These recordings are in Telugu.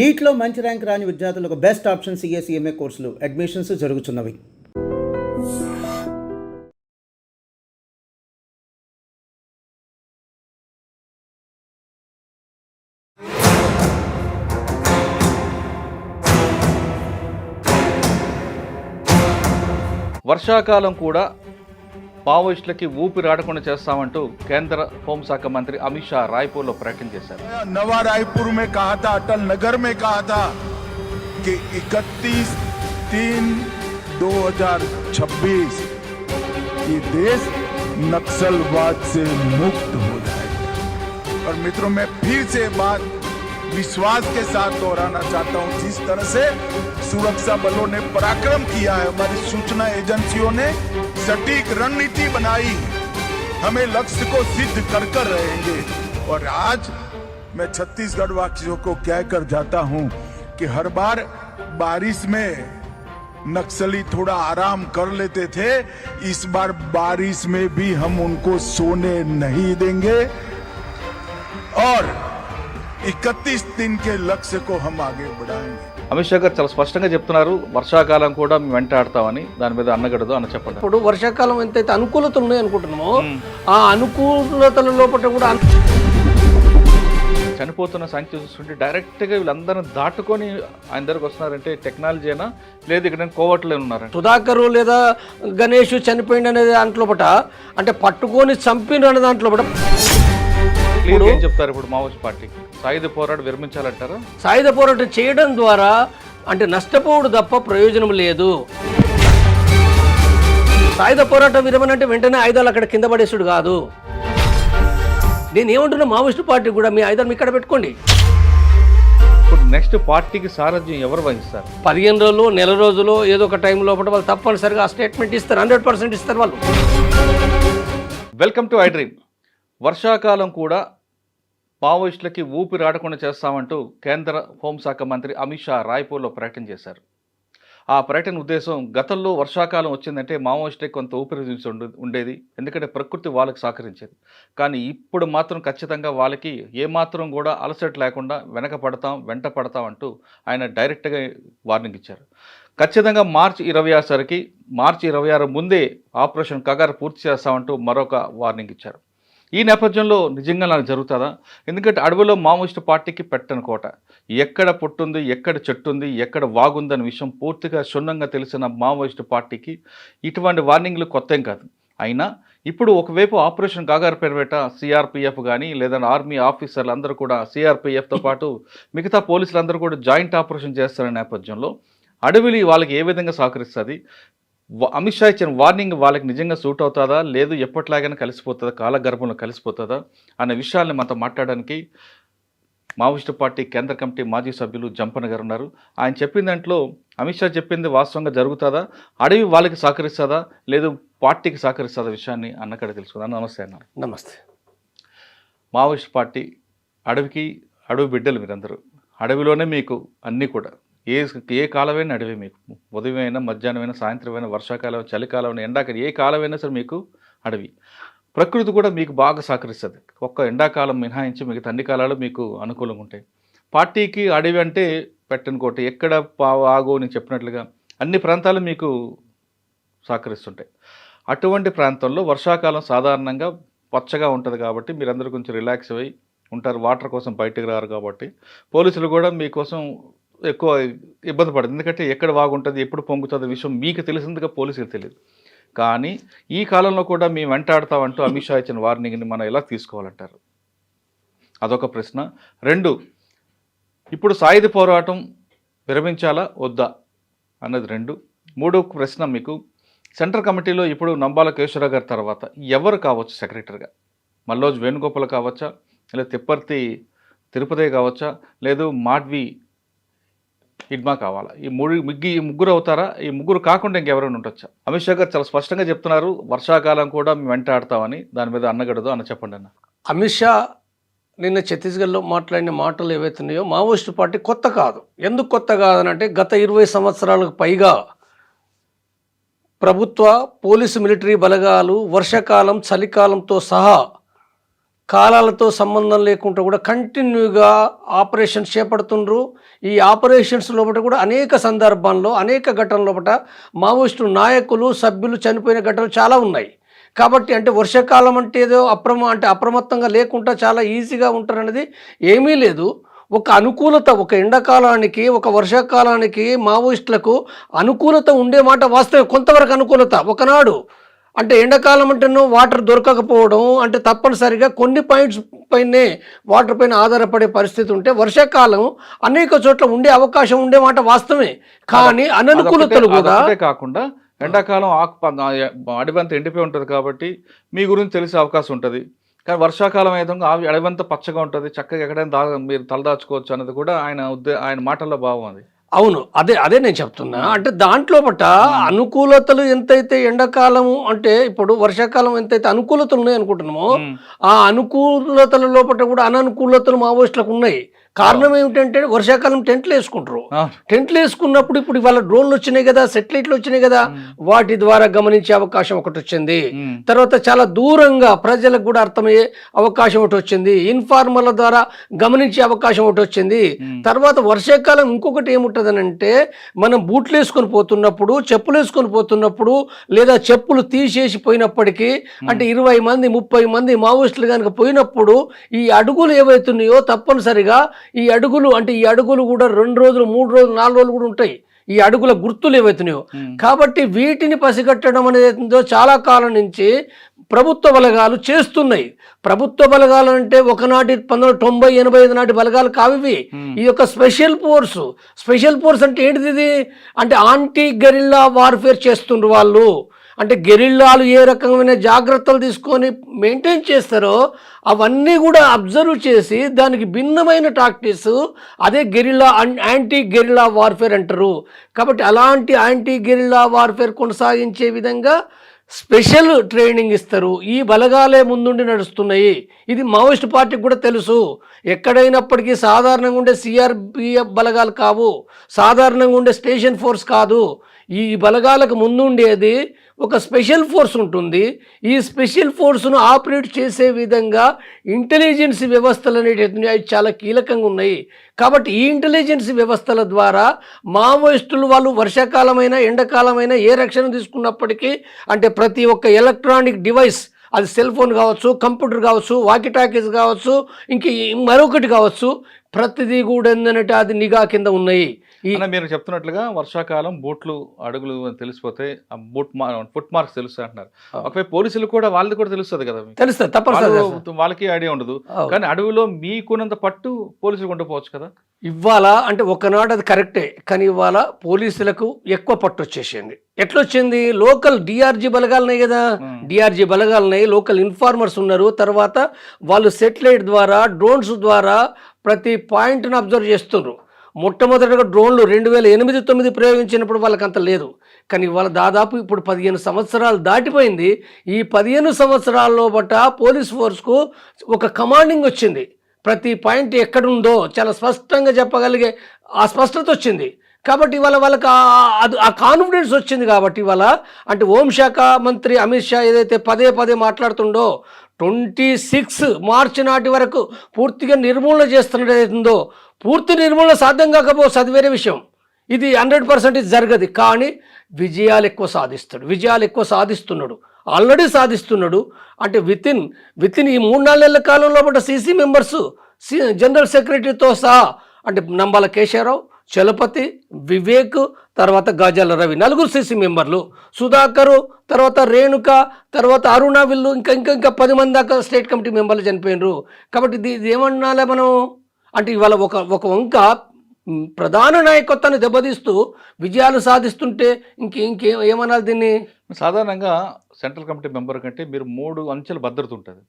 నీట్లో మంచి ర్యాంక్ రాని విద్యార్థులకు బెస్ట్ ఆప్షన్ సిఎస్ఈఎంఏ కోర్సులు అడ్మిషన్స్ జరుగుతున్నవి. వర్షాకాలం కూడా మావోయిస్టులకి ఊపిరాడకుండా చేస్తామంటూ కేంద్ర హోంశాఖ మంత్రి అమిత్ షా రాయ్పూర్లో ప్రకటన చేశారు. नवा रायपुर में कहा था, अटल नगर में कहा था कि 31/3/2026 ये देश नक्सलवाद से मुक्त हो जाएगा. और मित्रों, मैं फिर से बात विश्वास के साथ दोहराना चाहता हूं, जिस तरह से सुरक्षा बलों ने पराक्रम किया है, हमारी सूचना एजेंसियों ने सटीक रणनीति बनाई, हमें लक्ष्य को सिद्ध कर कर रहेंगे. और आज मैं छत्तीसगढ़ वासियों को कहकर जाता हूं कि हर बार बारिश में नक्सली थोड़ा आराम कर लेते थे, इस बार बारिश में भी हम उनको सोने नहीं देंगे और 31 दिन के लक्ष्य को हम आगे बढ़ाएंगे. అమిత్ షా గారు చాలా స్పష్టంగా చెప్తున్నారు, వర్షాకాలం కూడా మేము వెంటాడతామని. దాని మీద అన్నగడదు అన్న చెప్పండి. ఇప్పుడు వర్షాకాలం ఎంతైతే అనుకూలతలు ఉన్నాయి అనుకుంటున్నామో ఆ అనుకూలతల లోపల కూడా చనిపోతున్న సంఖ్య చూస్తుంటే డైరెక్ట్గా వీళ్ళందరినీ దాటుకొని ఆయన దగ్గరకు వస్తున్నారంటే టెక్నాలజీనా లేదు ఇక్కడ కోవట్లో ఉన్నారంటే సుధాకర్ లేదా గణేష్ చనిపోయింది అనేది దాంట్లోపట అంటే పట్టుకొని చంపిన అనే దాంట్లోపట క్లియర్ ఏం చెప్తారు ఇప్పుడు మావోయిస్ట్ పార్టీకి? సాయుధ పోరాటం విరమించాలంటారా? సాయుధ పోరాటం చేయడం ద్వారా అంటే నష్టపోవుడు తప్ప ప్రయోజనం లేదు. సాయుధ పోరాటం విరమణ అంటే వెంటనే ఆయుధాలు అక్కడ కింద పడేసుడు కాదు. నేను ఏమంటున్నా, మావోయిస్టు పార్టీ కూడా మీ ఆయుధాలు ఇక్కడ పెట్టుకోండి. ఇప్పుడు నెక్స్ట్ పార్టీకి సారథ్యం ఎవరు వహిస్తారు? 15 రోజులు నెల రోజులు ఏదో ఒక టైం లోపల వాళ్ళు తప్పనిసరిగా ఆ స్టేట్మెంట్ ఇస్తారు. 100% ఇస్తారు వాళ్ళు. Welcome to I dream. వర్షాకాలం కూడా మావోయిస్టులకి ఊపిరాడకుండా చేస్తామంటూ కేంద్ర హోంశాఖ మంత్రి అమిత్ షా రాయ్పూర్లో ప్రకటన చేశారు. ఆ ప్రకటన ఉద్దేశం, గతంలో వర్షాకాలం వచ్చిందంటే మావోయిస్టులకి కొంత ఊపిరి ఉండేది, ఎందుకంటే ప్రకృతి వాళ్ళకి సహకరించేది. కానీ ఇప్పుడు మాత్రం ఖచ్చితంగా వాళ్ళకి ఏమాత్రం కూడా అలసట లేకుండా వెనక పడతాం అంటూ ఆయన డైరెక్ట్గా వార్నింగ్ ఇచ్చారు. ఖచ్చితంగా మార్చి 26 ముందే ఆపరేషన్ కగారు పూర్తి చేస్తామంటూ మరొక వార్నింగ్ ఇచ్చారు. ఈ నేపథ్యంలో నిజంగా నాకు జరుగుతుందా? ఎందుకంటే అడవిలో మావోయిస్టు పార్టీకి పెట్టని కోట, ఎక్కడ పొట్టుంది, ఎక్కడ చెట్టు ఉంది, ఎక్కడ వాగుందనే విషయం పూర్తిగా క్షుణ్ణంగా తెలిసిన మావోయిస్టు పార్టీకి ఇటువంటి వార్నింగ్లు కొత్త ఏం కాదు. అయినా ఇప్పుడు ఒకవైపు ఆపరేషన్ కాగారు పేరుపేట సిఆర్పిఎఫ్ కానీ లేదా ఆర్మీ ఆఫీసర్లు అందరూ కూడా సిఆర్పిఎఫ్తో పాటు మిగతా పోలీసులందరూ కూడా జాయింట్ ఆపరేషన్ చేస్తున్న నేపథ్యంలో అడవిలి వాళ్ళకి ఏ విధంగా సహకరిస్తుంది? అమిత్ షా ఇచ్చిన వార్నింగ్ వాళ్ళకి నిజంగా సూట్ అవుతుందా, లేదు ఎప్పటిలాగానే కలిసిపోతుందా, కాలగర్భంలో కలిసిపోతుందా అనే విషయాల్ని మనతో మాట్లాడడానికి మావోయిస్టు పార్టీ కేంద్ర కమిటీ మాజీ సభ్యులు జంపన్న గారు ఉన్నారు. ఆయన చెప్పిన దాంట్లో అమిత్ షా చెప్పింది వాస్తవంగా జరుగుతుందా, అడవి వాళ్ళకి సహకరిస్తుందా, లేదు పార్టీకి సహకరిస్తుందా విషయాన్ని అన్నక్కడ తెలుసుకుందాం. నమస్తే అన్న. నమస్తే. మావోయిస్టు పార్టీ అడవి బిడ్డలు మీరందరూ, అడవిలోనే మీకు అన్నీ కూడా ఏ కాలమైనా అడవి, మీకు ఉదయమైనా మధ్యాహ్నమైనా సాయంత్రమైనా వర్షాకాలం చలికాలం ఎండాకాలం ఏ కాలమైనా సరే మీకు అడవి. ప్రకృతి కూడా మీకు బాగా సహకరిస్తుంది. ఒక్క ఎండాకాలం మినహాయించి మిగతా అన్ని కాలాలు మీకు అనుకూలంగా ఉంటాయి. పార్టీకి అడవి అంటే పెట్టని కోట, ఎక్కడ ఆగో నేను చెప్పినట్లుగా అన్ని ప్రాంతాలు మీకు సహకరిస్తుంటాయి. అటువంటి ప్రాంతంలో వర్షాకాలం సాధారణంగా పచ్చగా ఉంటుంది కాబట్టి మీరందరూ కొంచెం రిలాక్స్ అయ్యి ఉంటారు, వాటర్ కోసం బయటకు రారు కాబట్టి పోలీసులు కూడా మీకోసం ఎక్కువ ఇబ్బంది పడుతుంది. ఎందుకంటే ఎక్కడ బాగుంటుంది, ఎప్పుడు పొంగుతుంది విషయం మీకు తెలిసిందిగా పోలీసులకు తెలియదు. కానీ ఈ కాలంలో కూడా మేము వెంటాడతామంటూ అమిత్ షా ఇచ్చిన వార్నింగ్ని మనం ఎలా తీసుకోవాలంటారు? అదొక ప్రశ్న. 2, ఇప్పుడు సాయుధ పోరాటం విరమించాలా వద్దా అన్నది 2. 3 ప్రశ్న, మీకు సెంట్రల్ కమిటీలో ఇప్పుడు నంబాల కేశవరావు గారి తర్వాత ఎవరు కావచ్చు సెక్రటరీగా? మల్లోజ్ వేణుగోపాల్ కావచ్చా, లేదా తిప్పర్తి తిరుపతి కావచ్చా, లేదు మాడ్వి హిడ్మా కావాలా? ఈ ముగ్గురు అవుతారా? ఈ ముగ్గురు కాకుండా ఇంకెవరైనా ఉండొచ్చా? అమిత్ షా గారు చాలా స్పష్టంగా చెప్తున్నారు, వర్షాకాలం కూడా మేము వెంటాడతామని. దాని మీద అన్నగడదు అన్న చెప్పండి అన్న. అమిత్ షా నిన్న ఛత్తీస్గఢ్లో మాట్లాడిన మాటలు ఏవైతున్నాయో మావోయిస్టు పార్టీ కొత్త కాదు. ఎందుకు కొత్త కాదనంటే గత 20 సంవత్సరాలకు పైగా ప్రభుత్వ పోలీసు మిలిటరీ బలగాలు వర్షాకాలం చలికాలంతో సహా కాలాలతో సంబంధం లేకుండా కూడా కంటిన్యూగా ఆపరేషన్స్ చేపడుతుండ్రు. ఈ ఆపరేషన్స్ లోపల కూడా అనేక సందర్భాల్లో అనేక ఘటనల లోపల మావోయిస్టు నాయకులు సభ్యులు చనిపోయిన ఘటనలు చాలా ఉన్నాయి. కాబట్టి అంటే వర్షాకాలం అంటే ఏదో అప్రమత్తంగా లేకుండా చాలా ఈజీగా ఉంటారనేది ఏమీ లేదు. ఒక అనుకూలత, ఒక ఎండాకాలానికి ఒక వర్షాకాలానికి మావోయిస్టులకు అనుకూలత ఉండే మాట వాస్తవం. కొంతవరకు అనుకూలత ఒకనాడు అంటే ఎండాకాలం అంటేనో వాటర్ దొరకకపోవడం అంటే తప్పనిసరిగా కొన్ని పాయింట్స్ పైనే వాటర్ పైన ఆధారపడే పరిస్థితి ఉంటే వర్షాకాలం అనేక చోట్ల ఉండే అవకాశం ఉండే మాట వాస్తవమే. కానీ అననుకూలతలు కూడా కాకుండా ఎండాకాలం అడవంతా ఎండిపోయి ఉంటుంది కాబట్టి మీ గురించి తెలిసే అవకాశం ఉంటుంది. కానీ వర్షాకాలం అయితే అడవంతా పచ్చగా ఉంటుంది, చక్కగా ఎక్కడైనా మీరు తలదాచుకోవచ్చు అన్నది కూడా ఆయన మాటల్లో భావం అది. అవును, అదే నేను చెప్తున్నా. అంటే దాంట్లో పట్ట అనుకూలతలు ఎంతైతే ఎండాకాలము అంటే ఇప్పుడు వర్షాకాలం ఎంతైతే అనుకూలతలు ఉన్నాయి అనుకుంటున్నామో ఆ అనుకూలతల లోపల కూడా అననుకూలతలు మావోయిస్టులకు ఉన్నాయి. కారణం ఏమిటంటే వర్షాకాలం టెంట్లు వేసుకుంటారు. టెంట్లు వేసుకున్నప్పుడు ఇప్పుడు ఇవాళ డ్రోన్లు వచ్చినాయి కదా, సెటిలైట్లు వచ్చినాయి కదా, వాటి ద్వారా గమనించే అవకాశం ఒకటి వచ్చింది. తర్వాత చాలా దూరంగా ప్రజలకు కూడా అర్థమయ్యే అవకాశం ఒకటి వచ్చింది. ఇన్ఫార్మర్ల ద్వారా గమనించే అవకాశం ఒకటి వచ్చింది. తర్వాత వర్షాకాలం ఇంకొకటి ఏముంటదనంటే మనం బూట్లు వేసుకొని పోతున్నప్పుడు, చెప్పులు వేసుకొని పోతున్నప్పుడు లేదా చెప్పులు తీసేసి పోయినప్పటికీ అంటే 20 మంది 30 మంది మావోయిస్టులు కనుక పోయినప్పుడు ఈ అడుగులు ఏవైతున్నాయో తప్పనిసరిగా ఈ అడుగులు కూడా 2 రోజులు 3 రోజులు 4 రోజులు కూడా ఉంటాయి. ఈ అడుగుల గుర్తులు ఏవైతున్నాయో కాబట్టి వీటిని పసిగట్టడం అనేది చాలా కాలం నుంచి ప్రభుత్వ బలగాలు చేస్తున్నాయి. ప్రభుత్వ బలగాలు అంటే ఒకనాటి 1990-85 నాటి బలగాలు కావివి. ఈ యొక్క స్పెషల్ ఫోర్స్ అంటే ఏంటిది? ఇది అంటే యాంటీ గెరిల్లా వార్ఫేర్ చేస్తుండ్రు వాళ్ళు. అంటే గెరిల్లాలు ఏ రకమైన జాగ్రత్తలు తీసుకొని మెయింటైన్ చేస్తారో అవన్నీ కూడా అబ్జర్వ్ చేసి దానికి భిన్నమైన టాక్టిక్స్ అదే యాంటీ గెరిల్లా వార్ఫేర్ అంటారు. కాబట్టి అలాంటి యాంటీ గెరిల్లా వార్ఫేర్ కొనసాగించే విధంగా స్పెషల్ ట్రైనింగ్ ఇస్తారు. ఈ బలగాలే ముందుండి నడుస్తున్నాయి. ఇది మావోయిస్ట్ పార్టీకి కూడా తెలుసు. ఎక్కడైనప్పటికీ సాధారణంగా ఉండే సిఆర్పిఎఫ్ బలగాలు కావు, సాధారణంగా ఉండే స్టేషన్ ఫోర్స్ కాదు. ఈ బలగాలకు ముందుండేది ఒక స్పెషల్ ఫోర్స్ ఉంటుంది. ఈ స్పెషల్ ఫోర్స్ను ఆపరేట్ చేసే విధంగా ఇంటెలిజెన్స్ వ్యవస్థలు అనేటివి అవి చాలా కీలకంగా ఉన్నాయి. కాబట్టి ఈ ఇంటెలిజెన్స్ వ్యవస్థల ద్వారా మావోయిస్టులు వాళ్ళు వర్షాకాలమైనా ఎండాకాలమైనా ఏ రక్షణ తీసుకున్నప్పటికీ అంటే ప్రతి ఒక్క ఎలక్ట్రానిక్ డివైస్, అది సెల్ ఫోన్ కావచ్చు, కంప్యూటర్ కావచ్చు, వాకీ టాకీస్ కావచ్చు, ఇంక మరొకటి కావచ్చు, ప్రతిదీ కూడా ఏంటంటే అది నిఘా కింద ఉన్నాయి. మీరు చెప్తున్నట్లుగా వర్షాకాలం బూట్లు అడుగులు తెలిసిపోతే ఫుట్ మార్క్స్ తెలుస్తాయి అంటున్నారు. ఒకవైపు పోలీసులు కూడా వాళ్ళది కూడా తెలుస్తుంది కదా, తెలుస్తుంది తప్పనిసరిగా, వాళ్ళకి ఐడియా ఉండదు. కానీ అడవిలో మీకున్నంత పట్టు పోలీసులు ఉండకపోవచ్చు కదా. ఇవాళ అంటే ఒకనాడు అది కరెక్టే, కానీ ఇవాళ పోలీసులకు ఎక్కువ పట్టు వచ్చేసింది. ఎట్లొచ్చింది? లోకల్ డిఆర్జీ బలగాలున్నాయి కదా, డిఆర్జీ బలగాలున్నాయి, లోకల్ ఇన్ఫార్మర్స్ ఉన్నారు. తర్వాత వాళ్ళు సెటిలైట్ ద్వారా డ్రోన్స్ ద్వారా ప్రతి పాయింట్ను అబ్జర్వ్ చేస్తున్నారు. మొట్టమొదటిగా డ్రోన్లు 2008-9 ప్రయోగించినప్పుడు వాళ్ళకి అంత లేదు. కానీ వాళ్ళ దాదాపు ఇప్పుడు 15 సంవత్సరాలు దాటిపోయింది. ఈ 15 సంవత్సరాల్లో బట్ట పోలీస్ ఫోర్స్కు ఒక కమాండింగ్ వచ్చింది. ప్రతి పాయింట్ ఎక్కడుందో చాలా స్పష్టంగా చెప్పగలిగే ఆ స్పష్టత వచ్చింది. కాబట్టి ఇవాళ వాళ్ళకి ఆ కాన్ఫిడెన్స్ వచ్చింది. కాబట్టి ఇవాళ అంటే హోంశాఖ మంత్రి అమిత్ షా ఏదైతే పదే మాట్లాడుతుండో 26 మార్చి నాటి వరకు పూర్తిగా నిర్మూలన చేస్తున్నది ఏదైతుందో, పూర్తి నిర్మూలన సాధ్యం కాకపోవచ్చు, అది వేరే విషయం. ఇది 100% జరగదు. కానీ విజయాలు ఎక్కువ సాధిస్తున్నాడు, ఆల్రెడీ సాధిస్తున్నాడు. అంటే వితిన్ ఈ 3-4 నెలల కాలంలో పాటు సీసీ మెంబర్స్, జనరల్ సెక్రటరీతో సహా అంటే నంబాల కేశవరావు, చలపతి, వివేక్, తర్వాత గజాల రవి, 4 సీసీ మెంబర్లు, సుధాకరు, తర్వాత రేణుక, తర్వాత అరుణ, వీళ్ళు ఇంకా 10 మంది దాకా స్టేట్ కమిటీ మెంబర్లు చనిపోయినరు. కాబట్టి ఇది ఏమన్నాలే మనం అంటే ఇవాళ ఒక వంక ప్రధాన నాయకత్వాన్ని దెబ్బతీస్తూ విజయాలు సాధిస్తుంటే ఏమనాలి దీన్ని? సాధారణంగా సెంట్రల్ కమిటీ మెంబర్ కంటే మీరు 3 అంచెల భద్రత ఉంటుంది.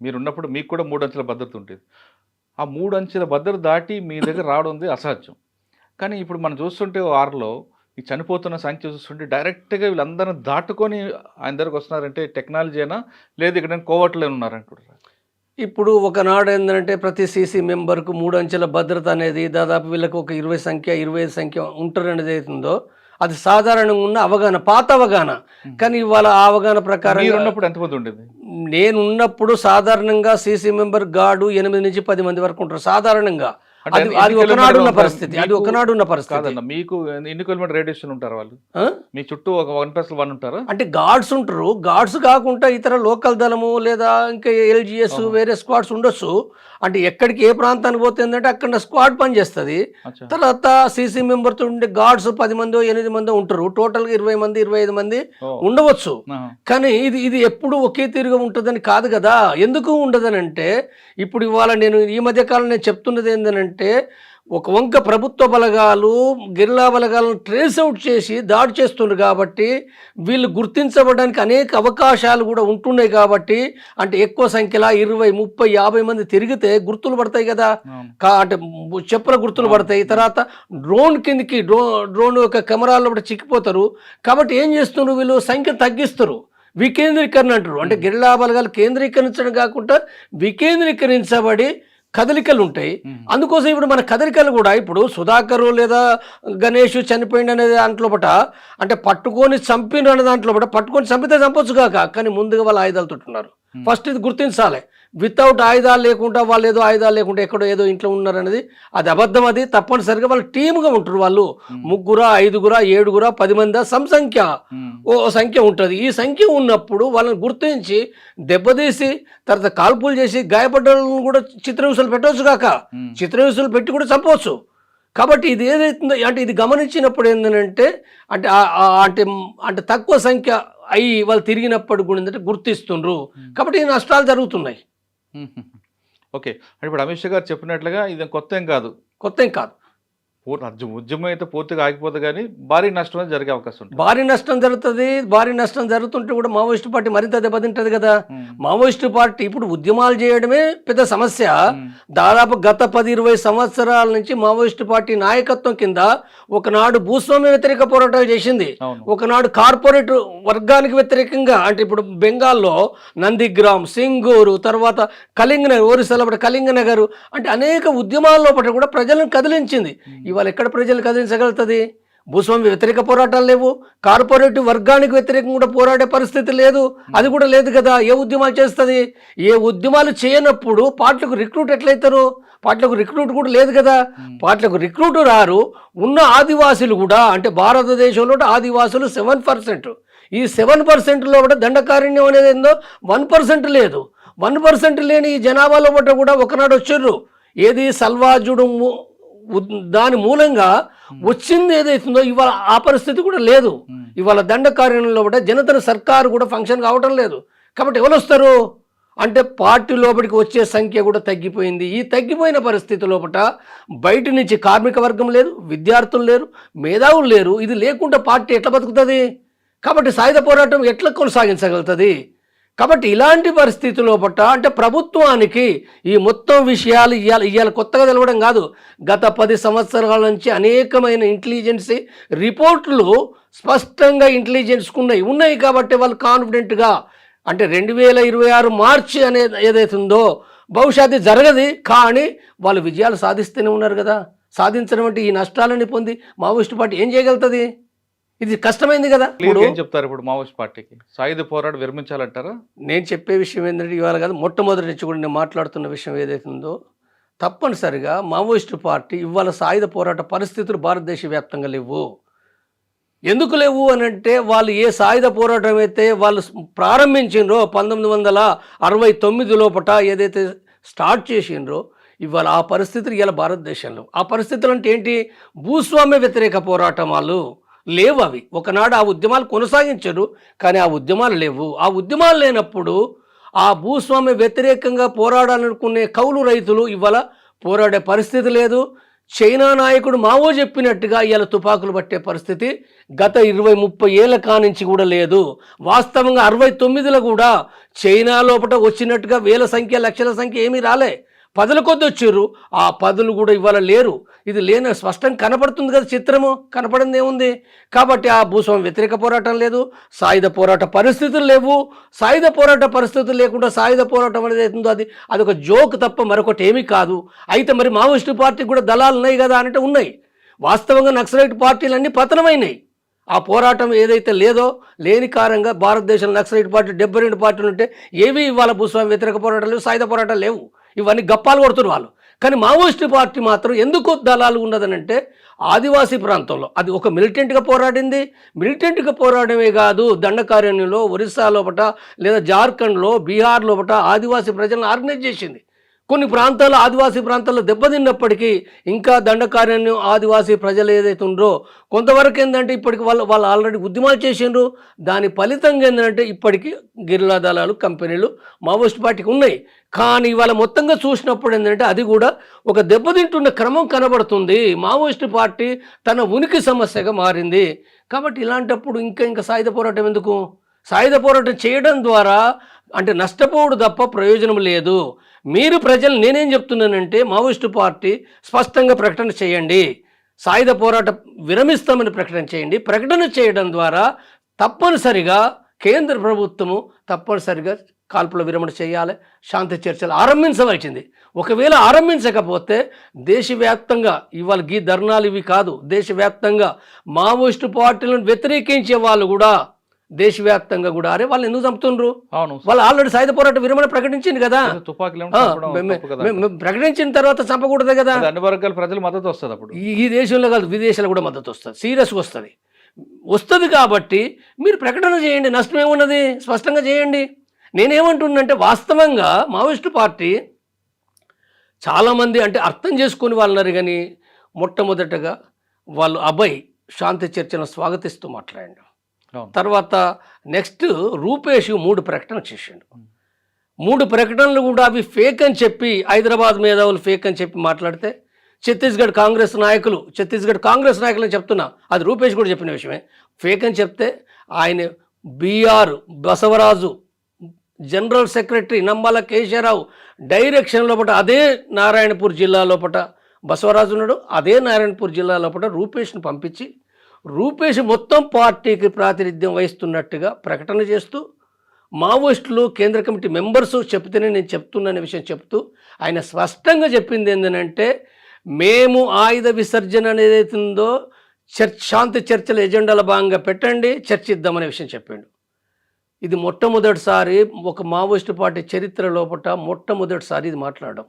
మీరున్నప్పుడు మీకు కూడా 3 అంచెల భద్రత ఉంటుంది. ఆ 3 అంచెల భద్రత దాటి మీ దగ్గర రావడం అసాధ్యం. కానీ ఇప్పుడు మనం చూస్తుంటే వారిలో ఈ చనిపోతున్న సంఖ్య చూస్తుంటే డైరెక్ట్గా వీళ్ళందరినీ దాటుకొని ఆయన దగ్గరకు వస్తున్నారంటే టెక్నాలజీ అయినా లేదు ఇక్కడ కోవట్లే ఉన్నారంటున్నారు. ఇప్పుడు ఒకనాడు ఏంటంటే ప్రతి సీసీ మెంబర్కు 3 అంచెల భద్రత అనేది దాదాపు వీళ్ళకి ఒక 20 సంఖ్య 25 సంఖ్య ఉంటారు అనేది అవుతుందో అది సాధారణంగా ఉన్న అవగాహన, పాత అవగాహన. కానీ ఇవాళ ఆ అవగాహన ప్రకారం ఉన్నప్పుడు ఎంతమంది ఉండేది? నేనున్నప్పుడు సాధారణంగా సీసీ మెంబర్ గార్డు 8 నుంచి 10 మంది వరకు ఉంటారు సాధారణంగా. అంటే అది ఎన్ని ఒకనాడు ఉన్న కిలోమీటర్లు పరిస్థితి, అది మీకు- ఒకనాడు ఉన్న పరిస్థితి. కాదన్న, మీకు ఎన్ని కిలోమీటర్ రేడియస్ ఉంటారు వాళ్ళు? ఆ? మీ చుట్టూ ఒక 1+1 ఉంటారా? అంటే గార్డ్స్ ఉంటారు, గార్డ్స్ కాకుండా ఇతర లోకల్ దళము లేదా ఇంకా ఎల్జిఎస్ వేరే స్క్వాడ్స్ ఉండొచ్చు. అంటే ఎక్కడికి ఏ ప్రాంతానికి పోతే ఏంటంటే అక్కడ స్క్వాడ్ పనిచేస్తుంది. అచ్చా. తర్వాత సీసీ మెంబర్తో ఉండే గార్డ్స్ 10 మందో 8 మందో ఉంటారు. టోటల్గా 20 మంది 25 మంది ఓ. ఉండవచ్చు. ఆహా. కానీ ఇది ఎప్పుడు ఒకే తీరుగా ఉంటుందని కాదు కదా. ఎందుకు ఉండదని అంటే ఇప్పుడు ఇవాళ నేను ఈ మధ్యకాలం నేను చెప్తున్నది ఏంటంటే ఒక వంక ప్రభుత్వ బలగాలు గెరిల్లా బలగాలను ట్రేస్ అవుట్ చేసి దాడి చేస్తున్నారు కాబట్టి వీళ్ళు గుర్తించబడడానికి అనేక అవకాశాలు కూడా ఉంటున్నాయి కాబట్టి అంటే ఎక్కువ సంఖ్యలో 20, 30, 50 మంది తిరిగితే గుర్తులు పడతాయి కదా. అవును. అంటే చెప్పుల గుర్తులు పడతాయి. తర్వాత డ్రోన్ కిందికి డ్రోన్ యొక్క కెమెరాల్లో కూడా చిక్కిపోతారు. కాబట్టి ఏం చేస్తున్నారు వీళ్ళు, సంఖ్య తగ్గిస్తారు, వికేంద్రీకరణ అంటారు. అంటే గెరిల్లా బలగాలు కేంద్రీకరించడం కాకుండా వికేంద్రీకరించబడి కదలికలు ఉంటాయి. అందుకోసం ఇప్పుడు మన కదలికలు కూడా ఇప్పుడు సుధాకర్ లేదా గణేష్ చనిపోయింది అనే దాంట్లో పట అంటే పట్టుకొని చంపిన అనే దాంట్లో పట పట్టుకొని చంపితే చంపొచ్చు కాక, కానీ ముందుగా వాళ్ళు ఆయుధాలతో ఉన్నారు. ఫస్ట్ ఇది గుర్తించాలి. వితౌట్ ఆయుధాలు లేకుండా వాళ్ళు ఏదో ఆయుధాలు లేకుండా ఎక్కడో ఏదో ఇంట్లో ఉన్నారు అనేది అది అబద్ధం. అది తప్పనిసరిగా వాళ్ళు టీముగా ఉంటారు. వాళ్ళు 3, 5, 7, 10 మంది సంఖ్య ఓ సంఖ్య ఉంటుంది. ఈ సంఖ్య ఉన్నప్పుడు వాళ్ళని గుర్తించి దెబ్బతీసి తర్వాత కాల్పులు చేసి గాయపడ్డలను కూడా చిత్రహింసలు పెట్టవచ్చు కాక, చిత్రహింసలు పెట్టి కూడా చంపవచ్చు. కాబట్టి ఇది ఏదైతుందో అంటే ఇది గమనించినప్పుడు ఏంటంటే అంటే అంటే అంటే తక్కువ సంఖ్య అయ్యి వాళ్ళు తిరిగినప్పుడు కూడా ఏంటంటే గుర్తిస్తుండ్రు. కాబట్టి ఈ నష్టాలు జరుగుతున్నాయి. ఓకే. ఇప్పుడు అమిత్ షా గారు చెప్పినట్లుగా ఇది కొత్త ఏం కాదు, కొత్త ఏం కాదు. ఉద్యమం అయితే పూర్తిగా ఆగిపోతుంది కానీ భారీ నష్టం అనేది జరిగే అవకాశం ఉంటుంది. భారీ నష్టం జరుగుతుంది. భారీ నష్టం జరుగుతుంటే కూడా మావోయిస్టు పార్టీ మరింత దెబ్బతింటది కదా. మావోయిస్టు పార్టీ ఇప్పుడు ఉద్యమాలు చేయడమే పెద్ద సమస్య. దాదాపు గత 10-20 సంవత్సరాల నుంచి మావోయిస్టు పార్టీ నాయకత్వం కింద ఒకనాడు భూస్వామ్య వ్యతిరేక పోరాటాలు చేసింది, ఒకనాడు కార్పొరేట్ వర్గానికి వ్యతిరేకంగా. అంటే ఇప్పుడు బెంగాల్లో నందిగ్రామ్, సింగూరు, తర్వాత కళింగనగర్, ఒరిస్సాలో కళింగనగర్ అంటే అనేక ఉద్యమాల లోపల కూడా ప్రజలను కదిలించింది. ఇవాళ ఎక్కడ ప్రజలు కదిలించగలుగుతుంది? భూస్వామ్య వ్యతిరేక పోరాటాలు లేవు, కార్పొరేటివ్ వర్గానికి వ్యతిరేకంగా కూడా పోరాడే పరిస్థితి లేదు, అది కూడా లేదు కదా. ఏ ఉద్యమాలు చేస్తుంది? ఏ ఉద్యమాలు చేయనప్పుడు పార్టీలకు రిక్రూట్ ఎట్లయితారు? పార్టీలకు రిక్రూట్ కూడా లేదు కదా. పార్టీలకు రిక్రూట్ రారు. ఉన్న ఆదివాసులు కూడా అంటే భారతదేశంలో ఆదివాసులు 7%. ఈ 7%లో కూడా దండకారణ్యం అనేది ఏందో 1% లేదు. 1% లేని ఈ జనాభాలో కూడా ఒకనాడు వచ్చారు. ఏది సల్వాజుడు దాని మూలంగా వచ్చింది ఏదైతుందో ఇవాళ ఆ పరిస్థితి కూడా లేదు. ఇవాళ దండకారణ్యంలో కూడా జనతన సర్కారు కూడా ఫంక్షన్ కావటం లేదు. కాబట్టి ఎవరు వస్తారు అంటే పార్టీ లోపలికి వచ్చే సంఖ్య కూడా తగ్గిపోయింది. ఈ తగ్గిపోయిన పరిస్థితి లోపల బయట నుంచి కార్మిక వర్గం లేదు, విద్యార్థులు లేరు, మేధావులు లేరు. ఇది లేకుండా పార్టీ ఎట్లా బతుకుతుంది? కాబట్టి సాయుధ పోరాటం ఎట్లా కొనసాగించగలుగుతుంది? కాబట్టి ఇలాంటి పరిస్థితుల్లో పట్ట అంటే ప్రభుత్వానికి ఈ మొత్తం విషయాలు ఇవాళ కొత్తగా తెలవడం కాదు. గత 10 సంవత్సరాల నుంచి అనేకమైన ఇంటెలిజెన్సీ రిపోర్ట్లు స్పష్టంగా ఇంటెలిజెన్స్కు ఉన్నాయి కాబట్టి వాళ్ళు కాన్ఫిడెంట్గా అంటే 2026 మార్చి అనేది ఏదైతుందో బహుశా అది జరగదు, కానీ వాళ్ళు విజయాలు సాధిస్తూనే ఉన్నారు కదా. సాధించడం అంటే ఈ నష్టాలని పొంది మావోయిస్టు పార్టీ ఏం చేయగలుగుతుంది? ఇది కష్టమైంది కదా. ఏం చెప్తారు ఇప్పుడు మావోయిస్ట్ పార్టీకి? సాయుధ పోరాటం విరమించాలంటారా? నేను చెప్పే విషయం ఏంటంటే ఇవాళ కాదు, మొట్టమొదటి నుంచి కూడా నేను మాట్లాడుతున్న విషయం ఏదైతుందో తప్పనిసరిగా మావోయిస్టు పార్టీ ఇవాళ సాయుధ పోరాట పరిస్థితులు భారతదేశ వ్యాప్తంగా లేవు. ఎందుకు లేవు అని అంటే వాళ్ళు ఏ సాయుధ పోరాటం అయితే వాళ్ళు ప్రారంభించిండ్రో 1969 లోపట ఏదైతే స్టార్ట్ చేసిండ్రో ఇవాళ ఆ పరిస్థితులు ఇవాళ భారతదేశంలో ఆ పరిస్థితులు అంటే ఏంటి? భూస్వామ్య వ్యతిరేక పోరాటమాలు లేవు. అవి ఒకనాడు ఆ ఉద్యమాలు కొనసాగించారు, కానీ ఆ ఉద్యమాలు లేవు. ఆ ఉద్యమాలు లేనప్పుడు ఆ భూస్వామ్య వ్యతిరేకంగా పోరాడాలనుకునే కౌలు రైతులు ఇవాళ పోరాడే పరిస్థితి లేదు. చైనా నాయకుడు మావో చెప్పినట్టుగా ఇవాళ తుపాకులు పట్టే పరిస్థితి గత 20-30 ఏళ్ళ కానించి కూడా లేదు. వాస్తవంగా 69లో కూడా చైనా లోపల వచ్చినట్టుగా వేల సంఖ్య, లక్షల సంఖ్య ఏమీ రాలే. 10ల కొద్ది వచ్చారు. ఆ 10లు కూడా ఇవాళ లేరు. ఇది లేని స్పష్టంగా కనపడుతుంది కదా, చిత్రము కనపడింది ఏముంది? కాబట్టి ఆ భూస్వామ్య వ్యతిరేక పోరాటం లేదు, సాయుధ పోరాట పరిస్థితులు లేవు. సాయుధ పోరాట పరిస్థితులు లేకుండా సాయుధ పోరాటం అనేది అవుతుందో అది ఒక జోక్ తప్ప మరొకటి ఏమీ కాదు. అయితే మరి మావోయిస్టు పార్టీకి కూడా దళాలు ఉన్నాయి కదా అంటే ఉన్నాయి. వాస్తవంగా నక్సలైట్ పార్టీలన్నీ పతనమైనాయి. ఆ పోరాటం ఏదైతే లేని కారణంగా భారతదేశంలో నక్సలైట్ పార్టీ 72 పార్టీలు ఉంటే ఏవి ఇవాళ భూస్వామ్య వ్యతిరేక పోరాటాలు లేవు, సాయుధ పోరాటాలు లేవు. ఇవన్నీ గప్పాలు కొడుతున్నారు వాళ్ళు. కానీ మావోయిస్టు పార్టీ మాత్రం ఎందుకు దళాలు ఉన్నదనంటే ఆదివాసీ ప్రాంతంలో అది ఒక మిలిటెంట్గా పోరాడింది. మిలిటెంట్గా పోరాడమే కాదు, దండకారణ్యంలో, ఒరిస్సా లోపట లేదా జార్ఖండ్లో, బీహార్ లోపట ఆదివాసీ ప్రజలను ఆర్గనైజ్ చేసింది. కొన్ని ప్రాంతాల్లో ఆదివాసీ ప్రాంతాల్లో దెబ్బతిన్నప్పటికీ ఇంకా దండకారణ్యం ఆదివాసీ ప్రజలు ఏదైతే ఉందో కొంతవరకు ఏంటంటే ఇప్పటికి వాళ్ళు ఆల్రెడీ ఉద్యమాలు చేసిండ్రు. దాని ఫలితంగా ఏంటంటే ఇప్పటికీ గెరిల్లా దళాలు, కంపెనీలు మావోయిస్ట్ పార్టీకి ఉన్నాయి. కానీ ఇవాళ మొత్తంగా చూసినప్పుడు ఏంటంటే అది కూడా ఒక దెబ్బతింటున్న క్రమం కనబడుతుంది. మావోయిస్టు పార్టీ తన ఉనికి సమస్యగా మారింది. కాబట్టి ఇలాంటప్పుడు ఇంకా సాయుధ పోరాటం ఎందుకు? సాయుధ పోరాటం చేయడం ద్వారా అంటే నష్టపోవడం తప్ప ప్రయోజనం లేదు. మీరు ప్రజలు నేనేం చెప్తున్నానంటే మావోయిస్టు పార్టీ స్పష్టంగా ప్రకటన చేయండి, సాయుధ పోరాటం విరమిస్తామని ప్రకటన చేయండి. ప్రకటన చేయడం ద్వారా తప్పనిసరిగా కేంద్ర ప్రభుత్వము తప్పనిసరిగా కాల్పుల విరమణ చేయాలి, శాంతి చర్చలు ఆరంభించవలసింది. ఒకవేళ ఆరంభించకపోతే దేశవ్యాప్తంగా ఇవాళ ఈ ధర్నాలు ఇవి కాదు, దేశవ్యాప్తంగా మావోయిస్టు పార్టీలను వ్యతిరేకించే వాళ్ళు కూడా దేశవ్యాప్తంగా కూడా అరే వాళ్ళు ఎందుకు చంపుతుండ్రు, వాళ్ళు ఆల్రెడీ సాయుధ పోరాట విరమణ ప్రకటించింది కదా, ప్రకటించిన తర్వాత చంపకూడదు కదా. అన్ని వర్గాల ప్రజలు మద్దతు వస్తుంది. అప్పుడు ఈ దేశంలో కాదు విదేశాలు కూడా మద్దతు వస్తుంది, సీరియస్గా వస్తుంది. కాబట్టి మీరు ప్రకటన చేయండి, నష్టం ఏమున్నది, స్పష్టంగా చేయండి. నేనేమంటున్నానంటే వాస్తవంగా మావోయిస్టు పార్టీ చాలామంది అంటే అర్థం చేసుకుని వాళ్ళన్నారు. కానీ మొట్టమొదటగా వాళ్ళు అభయ్ శాంతి చర్చను స్వాగతిస్తూ మాట్లాడాడు. తర్వాత నెక్స్ట్ రూపేష్ 3 ప్రకటనలు చేసిండు. 3 ప్రకటనలు కూడా అవి ఫేక్ అని చెప్పి హైదరాబాద్ మేధావులు ఫేక్ అని చెప్పి మాట్లాడితే ఛత్తీస్గఢ్ కాంగ్రెస్ నాయకులు చెప్తున్నా, అది రూపేష్ కూడా చెప్పిన విషయమే, ఫేక్ అని చెప్తే ఆయన BR Basavaraju general secretary Nambala Keshavarao direction లోపల అదే నారాయణపూర్ జిల్లా లోపల బసవరాజు ఉన్నాడు, అదే నారాయణపూర్ జిల్లా లోపల రూపేష్ను పంపించి రూపేష్ మొత్తం పార్టీకి ప్రాతినిధ్యం వహిస్తున్నట్టుగా ప్రకటన చేస్తూ మావోయిస్టులు కేంద్ర కమిటీ మెంబర్స్ చెప్తేనే నేను చెప్తున్న విషయం చెప్తూ ఆయన స్పష్టంగా చెప్పింది ఏంటంటే మేము ఆయుధ విసర్జన అనేది ఉందో శాంతి చర్చల ఎజెండాల భాగంగా పెట్టండి, చర్చిద్దామనే విషయం చెప్పిండు. ఇది మొట్టమొదటిసారి ఒక మావోయిస్టు పార్టీ చరిత్ర లోపల మొట్టమొదటిసారి ఇది మాట్లాడడం.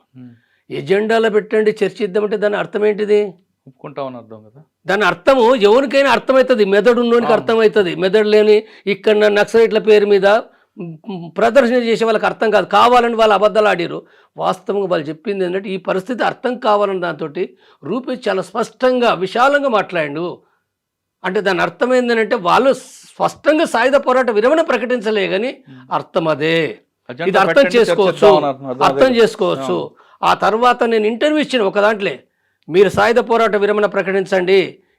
ఎజెండాలో పెట్టండి, చర్చిద్దామంటే దాని అర్థం ఏంటిది? ఒప్పుకుంటామని అర్థం కదా. దాని అర్థము ఎవరికైనా అర్థమవుతుంది, మెదడు ఉన్నోనికి అర్థమవుతుంది. మెదడు లేని ఇక్కడ నక్సలైట్ల పేరు మీద ప్రదర్శన చేసే వాళ్ళకి అర్థం కాదు, కావాలని వాళ్ళు అబద్ధాలు ఆడిరు. వాస్తవంగా వాళ్ళు చెప్పింది ఏంటంటే ఈ పరిస్థితి అర్థం కావాలని దాంతో రూపేష్ చాలా స్పష్టంగా విశాలంగా మాట్లాడిండు. అంటే దాని అర్థం ఏంటంటే వాళ్ళు స్పష్టంగా సాయుధ పోరాట విరమణ ప్రకటించలే కానీ అర్థం అదే, ఇది అర్థం చేసుకోవచ్చు. ఆ తర్వాత నేను ఇంటర్వ్యూ ఇచ్చిన ఒక దాంట్లో మీరు సాయుధ పోరాట విరమణ ప్రకటించండి,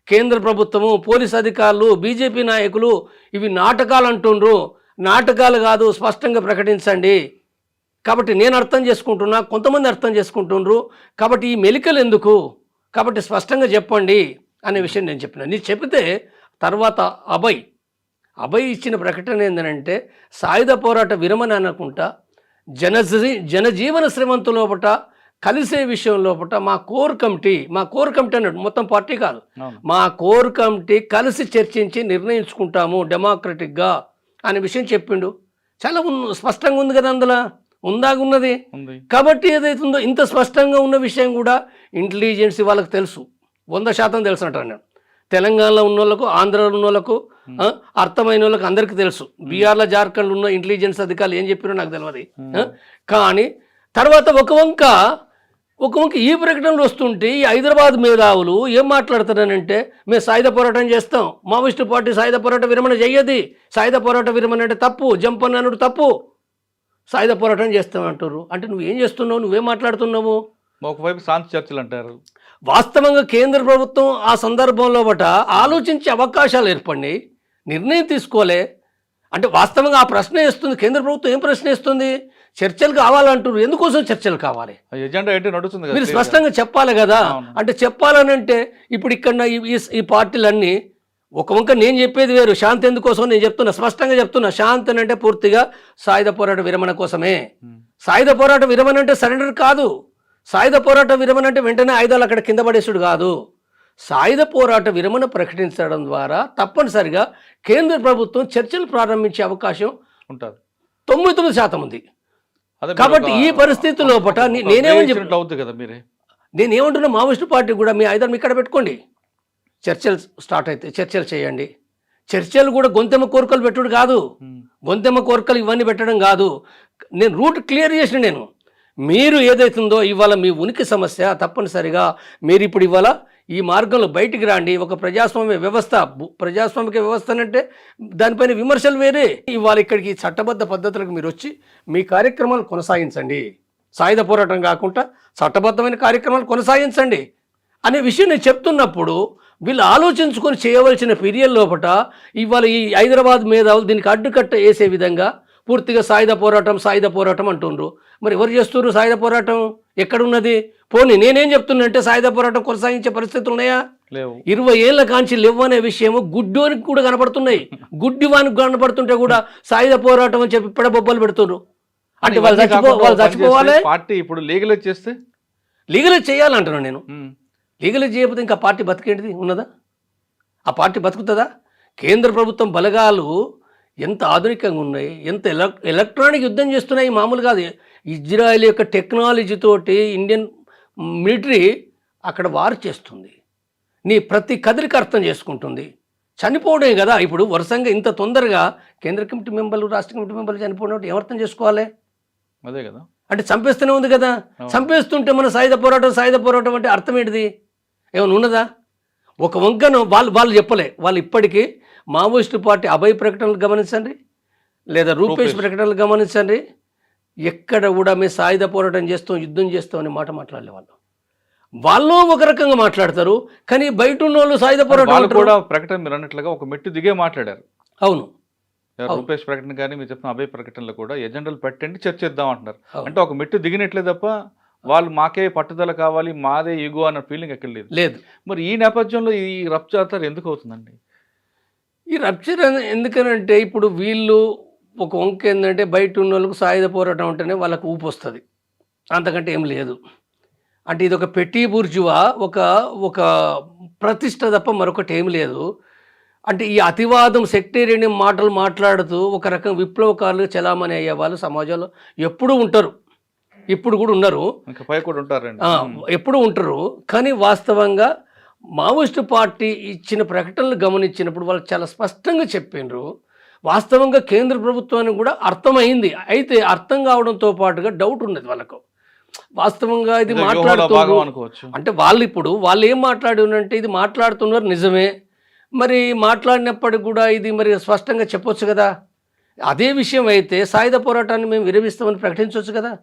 కేంద్ర ప్రభుత్వము, పోలీస్ అధికారులు, బీజేపీ నాయకులు ఇవి నాటకాలు అంటుండ్రు, నాటకాలు కాదు స్పష్టంగా ప్రకటించండి. కాబట్టి నేను అర్థం చేసుకుంటున్నా, కొంతమంది అర్థం చేసుకుంటుండ్రు, కాబట్టి ఈ మెలికలు ఎందుకు, కాబట్టి స్పష్టంగా చెప్పండి అనే విషయం నేను చెప్పిన. నీ చెప్తే తర్వాత అభయ్ ఇచ్చిన ప్రకటన ఏంటంటే సాయుధ పోరాట విరమణ అనుకుంటా జనజీవన శ్రమంతో లోపట కలిసే విషయం లోపల మా కోర్ కమిటీ అన్నాడు, మొత్తం పార్టీ కాదు, మా కోర్ కమిటీ కలిసి చర్చించి నిర్ణయించుకుంటాము డెమోక్రటిక్గా అనే విషయం చెప్పిండు. చాలా స్పష్టంగా ఉంది కదా, అందులో ఉన్నది. కాబట్టి ఏదైతుందో ఇంత స్పష్టంగా ఉన్న విషయం కూడా ఇంటెలిజెన్స్ వాళ్ళకి తెలుసు, 100% తెలుసు అంటాను నేను. తెలంగాణలో ఉన్న వాళ్ళకు, ఆంధ్రాలో ఉన్న వాళ్ళకు, అర్థమైన వాళ్ళకి అందరికీ తెలుసు. బీహార్లో జార్ఖండ్లో ఉన్న ఇంటెలిజెన్స్ అధికారులు ఏం చెప్పారో నాకు తెలియదు. కానీ తర్వాత ఒక వంక ఈ ప్రకటనలు వస్తుంటే ఈ హైదరాబాద్ మేధావులు ఏం మాట్లాడుతున్నారంటే మేము సాయుధ పోరాటం చేస్తాం, మావోయిస్టు పార్టీ సాయుధ పోరాట విరమణ చెయ్యది, సాయుధ పోరాట విరమణ అంటే తప్పు, జంపన్ అనుడు తప్పు, సాయుధ పోరాటం చేస్తాం అంటారు. అంటే నువ్వేం చేస్తున్నావు, నువ్వేం మాట్లాడుతున్నావు? ఒకవైపు శాంతి చర్చలు అంటారు. వాస్తవంగా కేంద్ర ప్రభుత్వం ఆ సందర్భంలో ఆలోచించే అవకాశాలు ఏర్పడినాయి, నిర్ణయం తీసుకోలే. అంటే వాస్తవంగా ఆ ప్రశ్న వేస్తుంది కేంద్ర ప్రభుత్వం. ఏం ప్రశ్న వేస్తుంది? చర్చలు కావాలంటారు, ఎందుకోసం చర్చలు కావాలి? ఎజెండా ఏంటి నడుస్తుంది, మీరు స్పష్టంగా చెప్పాలి కదా. అంటే చెప్పాలని అంటే ఇప్పుడు ఇక్కడ ఈ పార్టీలన్నీ ఒక వంక నేను చెప్పేది వేరు, శాంతి ఎందుకోసం నేను చెప్తున్నా, స్పష్టంగా చెప్తున్నా. శాంతి అంటే పూర్తిగా సాయుధ పోరాట విరమణ కోసమే. సాయుధ పోరాట విరమణ అంటే సరెండర్ కాదు, సాయుధ పోరాట విరమణ అంటే వెంటనే ఆయుధాలు అక్కడ కింద పడేసుడు కాదు. సాయుధ పోరాట విరమణ ప్రకటించడం ద్వారా తప్పనిసరిగా కేంద్ర ప్రభుత్వం చర్చలు ప్రారంభించే అవకాశం ఉంటుంది. 99% ఉంది. అదే కాబట్టి ఈ పరిస్థితి లోపల నేనేమని అవుతుంది కదా మీరే. నేనేమంటున్నా, మావోయిస్టు పార్టీ కూడా మీ ఆయుధాలు ఇక్కడ పెట్టుకోండి, చర్చలు స్టార్ట్ అయితే చర్చలు చేయండి. చర్చలు కూడా గొంతెమ్మ కోరికలు పెట్టుడు కాదు, గొంతెమ్మ కోరికలు ఇవన్నీ పెట్టడం కాదు. నేను రూట్ క్లియర్ చేసిన, నేను మీరు ఏదైతుందో ఇవాళ మీ ఉనికి సమస్య తప్పనిసరిగా మీరు ఇప్పుడు ఇవాళ ఈ మార్గంలో బయటికి రాండి. ఒక ప్రజాస్వామ్య వ్యవస్థ, ప్రజాస్వామిక వ్యవస్థ అంటే దానిపైన విమర్శలు వేరే. ఇవాళ ఇక్కడికి చట్టబద్ధ పద్ధతులకు మీరు వచ్చి మీ కార్యక్రమాలు కొనసాగించండి, సాయుధ పోరాటం కాకుండా చట్టబద్ధమైన కార్యక్రమాలు కొనసాగించండి అనే విషయం నేను చెప్తున్నప్పుడు వీళ్ళు ఆలోచించుకొని చేయవలసిన పీరియడ్ లోపల ఇవాళ ఈ హైదరాబాద్ మేధావులు దీనికి అడ్డుకట్ట వేసే విధంగా పూర్తిగా సాయుధ పోరాటం అంటుండ్రు. మరి ఎవరు చేస్తున్నారు సాయుధ పోరాటం? ఎక్కడున్నది? పోనీ నేనేం చెప్తున్నంటే సాయుధ పోరాటం కొనసాగించే పరిస్థితులు ఉన్నాయా? 20 ఏళ్ల కాంచి లేవు అనే విషయము గుడ్డివానికి కూడా కనపడుతున్నాయి. గుడ్డివానికి కనపడుతుంటే కూడా సాయుధ పోరాటం అని చెప్పి పెడబొబ్బలు పెడుతున్నారు. అంటే వాళ్ళు చచ్చిపోవాలి. పార్టీ ఇప్పుడు లీగలైజ్ చేస్తే లీగలైజ్ చేయాలంటున్నాను నేను. లీగలైజ్ చేయకపోతే ఇంకా పార్టీ బతికేంటిది ఉన్నదా? ఆ పార్టీ బతుకుతుందా? కేంద్ర ప్రభుత్వం బలగాలు ఎంత ఆధునికంగా ఉన్నాయి, ఎంత ఎలక్ట్రానిక్ యుద్ధం చేస్తున్నాయి, మామూలు కాదు. ఇజ్రాయెల్ యొక్క టెక్నాలజీతోటి ఇండియన్ మిలిటరీ అక్కడ వార్ చేస్తుంది, నీ ప్రతి కదలిక అర్థం చేసుకుంటుంది. చనిపోవడమే కదా ఇప్పుడు వరుసంగా ఇంత తొందరగా కేంద్ర కమిటీ మెంబర్లు, రాష్ట్ర కమిటీ మెంబర్లు చనిపోవడం ఏమర్థం చేసుకోవాలి? అదే కదా, అంటే చంపేస్తూనే ఉంది కదా. చంపేస్తుంటే మన సాయుధ పోరాటం అంటే అర్థం ఏంటిది? ఏమైనా ఉన్నదా? ఒక వంకను వాళ్ళు చెప్పలే. వాళ్ళు ఇప్పటికీ మావోయిస్టు పార్టీ అభయ ప్రకటనలు గమనించండి, లేదా రూపేష్ ప్రకటనలు గమనించండి, ఎక్కడ కూడా మేము సాయుధ పోరాటం చేస్తాం, యుద్ధం చేస్తాం అనే మాట మాట్లాడలే. వాళ్ళు ఒక రకంగా మాట్లాడతారు, కానీ బయట ఉన్న వాళ్ళు సాయుధ పోరాటం కూడా ప్రకటన మీరు అన్నట్లుగా ఒక మెట్టు దిగే మాట్లాడారు. అవును, రూపేష్ ప్రకటన కానీ మీరు చెప్పిన అభయ ప్రకటనలో కూడా ఎజెండాలు పెట్టండి చర్చిద్దాం అంటున్నారు. అంటే ఒక మెట్టు దిగినట్లే తప్ప వాళ్ళు మాకే పట్టుదల కావాలి, మాదే ఈగో అన్న ఫీలింగ్ ఎక్కడ లేదు. మరి ఈ నేపథ్యంలో ఈ రప్చర్ ఎందుకు అవుతుందండి? ఈ రప్చర్ ఎందుకనంటే ఇప్పుడు వీళ్ళు ఒక వంక ఏంటంటే బయట ఉన్న వాళ్ళకు సాయుధ పోరాటం అంటేనే వాళ్ళకు ఊపు వస్తుంది, అంతకంటే ఏం లేదు. అంటే ఇది ఒక పెట్టి బూర్జువా, ఒక ప్రతిష్ట తప్ప మరొకటి ఏం లేదు. అంటే ఈ అతివాదం, సెక్టేరియన్ మాటలు మాట్లాడుతూ ఒక రకం విప్లవకారులు చలామణి అయ్యే వాళ్ళు సమాజంలో ఎప్పుడూ ఉంటారు, ఇప్పుడు కూడా ఉన్నారు, ఎప్పుడు ఉంటారు. కానీ వాస్తవంగా మావోయిస్టు పార్టీ ఇచ్చిన ప్రకటనలు గమనించినప్పుడు వాళ్ళు చాలా స్పష్టంగా చెప్పినారు. వాస్తవంగా కేంద్ర ప్రభుత్వానికి కూడా అర్థమైంది. అయితే అర్థం కావడంతో పాటుగా డౌట్ ఉన్నది వాళ్ళకు. వాస్తవంగా ఇది మాట్లాడుతున్నారు అంటే వాళ్ళు ఏం మాట్లాడినంటే ఇది మాట్లాడుతున్నారు నిజమే, మరి మాట్లాడినప్పటికి కూడా ఇది మరి స్పష్టంగా చెప్పొచ్చు కదా. అదే విషయం అయితే సాయుధ పోరాటాన్ని మేము విరమిస్తామని ప్రకటించవచ్చు కదా,